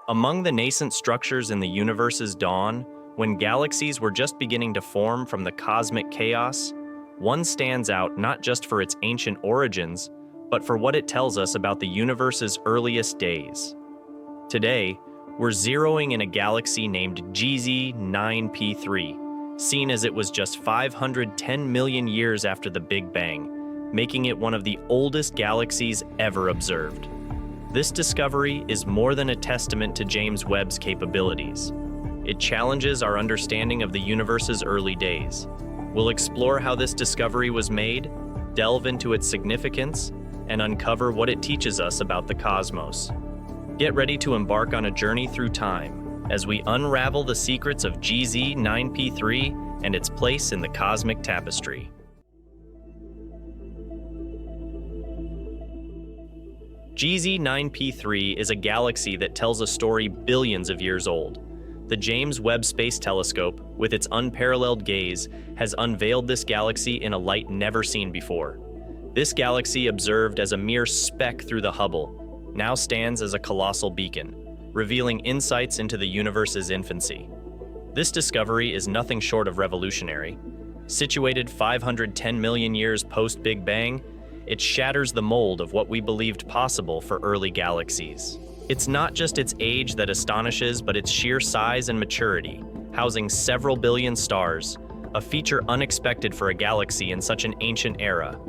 Among the nascent structures in the universe's dawn, when galaxies were just beginning to form from the cosmic chaos, one stands out not just for its ancient origins, but for what it tells us about the universe's earliest days. Today, we're zeroing in a galaxy named GZ9P3, seen as it was just 510 million years after the Big Bang, making it one of the oldest galaxies ever observed. This discovery is more than a testament to James Webb's capabilities. It challenges our understanding of the universe's early days. We'll explore how this discovery was made, delve into its significance, and uncover what it teaches us about the cosmos. Get ready to embark on a journey through time as we unravel the secrets of GZ9P3 and its place in the cosmic tapestry. GZ9P3 is a galaxy that tells a story billions of years old. The James Webb Space Telescope, with its unparalleled gaze, has unveiled this galaxy in a light never seen before. This galaxy, observed as a mere speck through the Hubble, now stands as a colossal beacon, revealing insights into the universe's infancy. This discovery is nothing short of revolutionary. Situated 510 million years post-Big Bang, it shatters the mold of what we believed possible for early galaxies. It's not just its age that astonishes, but its sheer size and maturity, housing several billion stars, a feature unexpected for a galaxy in such an ancient era.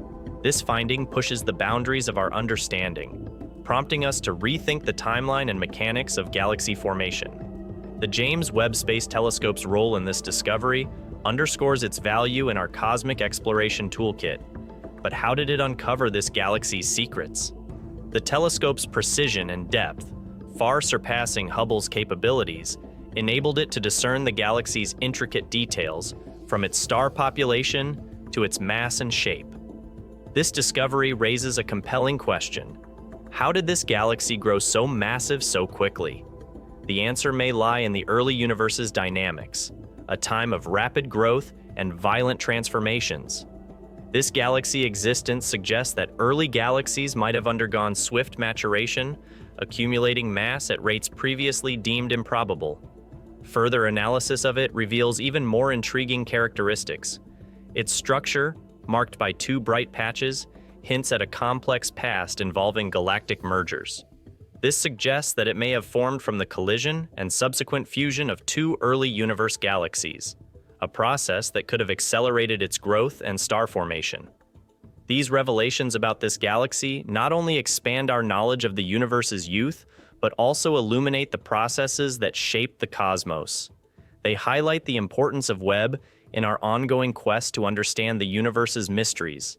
This finding pushes the boundaries of our understanding, prompting us to rethink the timeline and mechanics of galaxy formation. The James Webb Space Telescope's role in this discovery underscores its value in our cosmic exploration toolkit. But how did it uncover this galaxy's secrets? The telescope's precision and depth, far surpassing Hubble's capabilities, enabled it to discern the galaxy's intricate details, from its star population to its mass and shape. This discovery raises a compelling question. How did this galaxy grow so massive so quickly? The answer may lie in the early universe's dynamics, a time of rapid growth and violent transformations. This galaxy existence suggests that early galaxies might have undergone swift maturation, accumulating mass at rates previously deemed improbable. Further analysis of it reveals even more intriguing characteristics. Its structure, marked by two bright patches, hints at a complex past involving galactic mergers. This suggests that it may have formed from the collision and subsequent fusion of two early universe galaxies, a process that could have accelerated its growth and star formation. These revelations about this galaxy not only expand our knowledge of the universe's youth, but also illuminate the processes that shape the cosmos. They highlight the importance of Webb in our ongoing quest to understand the universe's mysteries,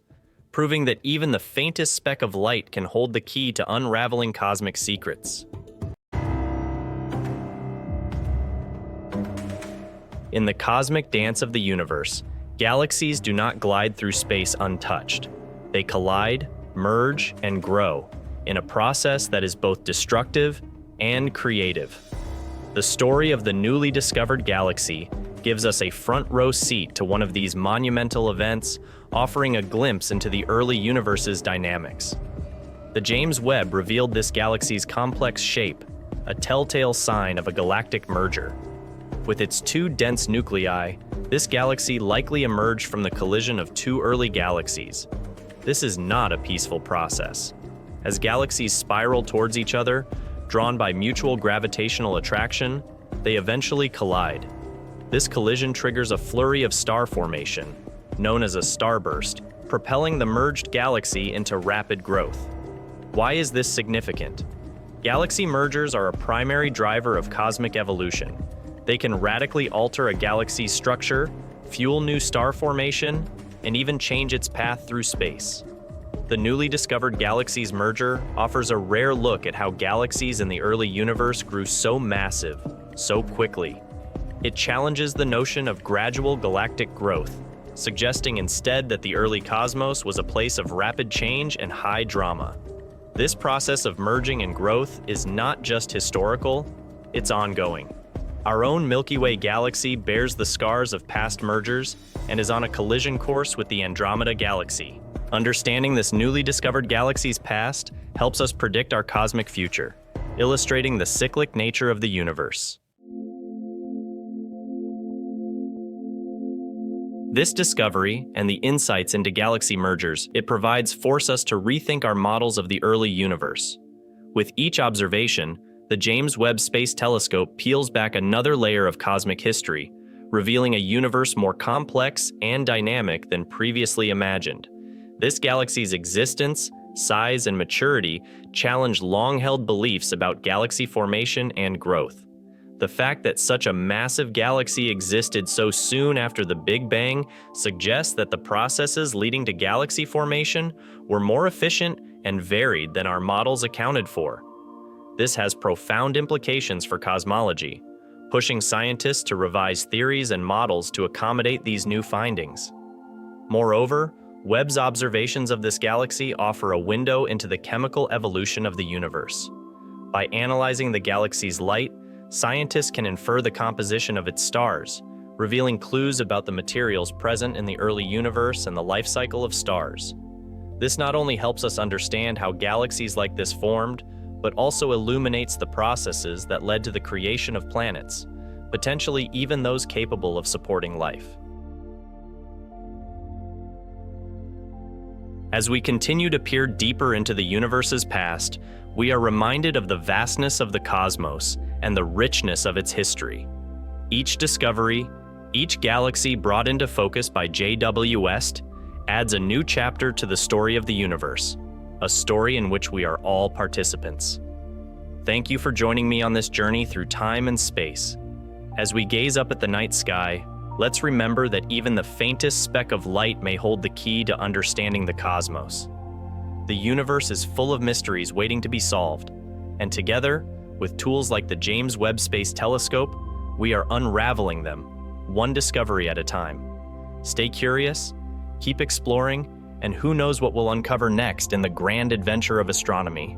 proving that even the faintest speck of light can hold the key to unraveling cosmic secrets. In the cosmic dance of the universe, galaxies do not glide through space untouched. They collide, merge, and grow in a process that is both destructive and creative. The story of the newly discovered galaxy gives us a front-row seat to one of these monumental events, offering a glimpse into the early universe's dynamics. The James Webb revealed this galaxy's complex shape, a telltale sign of a galactic merger. With its two dense nuclei, this galaxy likely emerged from the collision of two early galaxies. This is not a peaceful process. As galaxies spiral towards each other, drawn by mutual gravitational attraction, they eventually collide. This collision triggers a flurry of star formation, known as a starburst, propelling the merged galaxy into rapid growth. Why is this significant? Galaxy mergers are a primary driver of cosmic evolution. They can radically alter a galaxy's structure, fuel new star formation, and even change its path through space. The newly discovered galaxy's merger offers a rare look at how galaxies in the early universe grew so massive, so quickly. It challenges the notion of gradual galactic growth, suggesting instead that the early cosmos was a place of rapid change and high drama. This process of merging and growth is not just historical, it's ongoing. Our own Milky Way galaxy bears the scars of past mergers and is on a collision course with the Andromeda Galaxy. Understanding this newly discovered galaxy's past helps us predict our cosmic future. illustrating the cyclic nature of the universe. This discovery and the insights into galaxy mergers it provides force us to rethink our models of the early universe. With each observation, the James Webb Space Telescope peels back another layer of cosmic history, revealing a universe more complex and dynamic than previously imagined. This galaxy's existence, size, and maturity challenge long-held beliefs about galaxy formation and growth. The fact that such a massive galaxy existed so soon after the Big Bang suggests that the processes leading to galaxy formation were more efficient and varied than our models accounted for. This has profound implications for cosmology, pushing scientists to revise theories and models to accommodate these new findings. Moreover, Webb's observations of this galaxy offer a window into the chemical evolution of the universe. By analyzing the galaxy's light, scientists can infer the composition of its stars, revealing clues about the materials present in the early universe and the life cycle of stars. This not only helps us understand how galaxies like this formed, but also illuminates the processes that led to the creation of planets, potentially even those capable of supporting life. As we continue to peer deeper into the universe's past, we are reminded of the vastness of the cosmos and the richness of its history. Each discovery, each galaxy brought into focus by JWST, adds a new chapter to the story of the universe, a story in which we are all participants. Thank you for joining me on this journey through time and space. As we gaze up at the night sky, let's remember that even the faintest speck of light may hold the key to understanding the cosmos. The universe is full of mysteries waiting to be solved, and together, with tools like the James Webb Space Telescope, we are unraveling them, one discovery at a time. Stay curious, keep exploring, and who knows what we'll uncover next in the grand adventure of astronomy.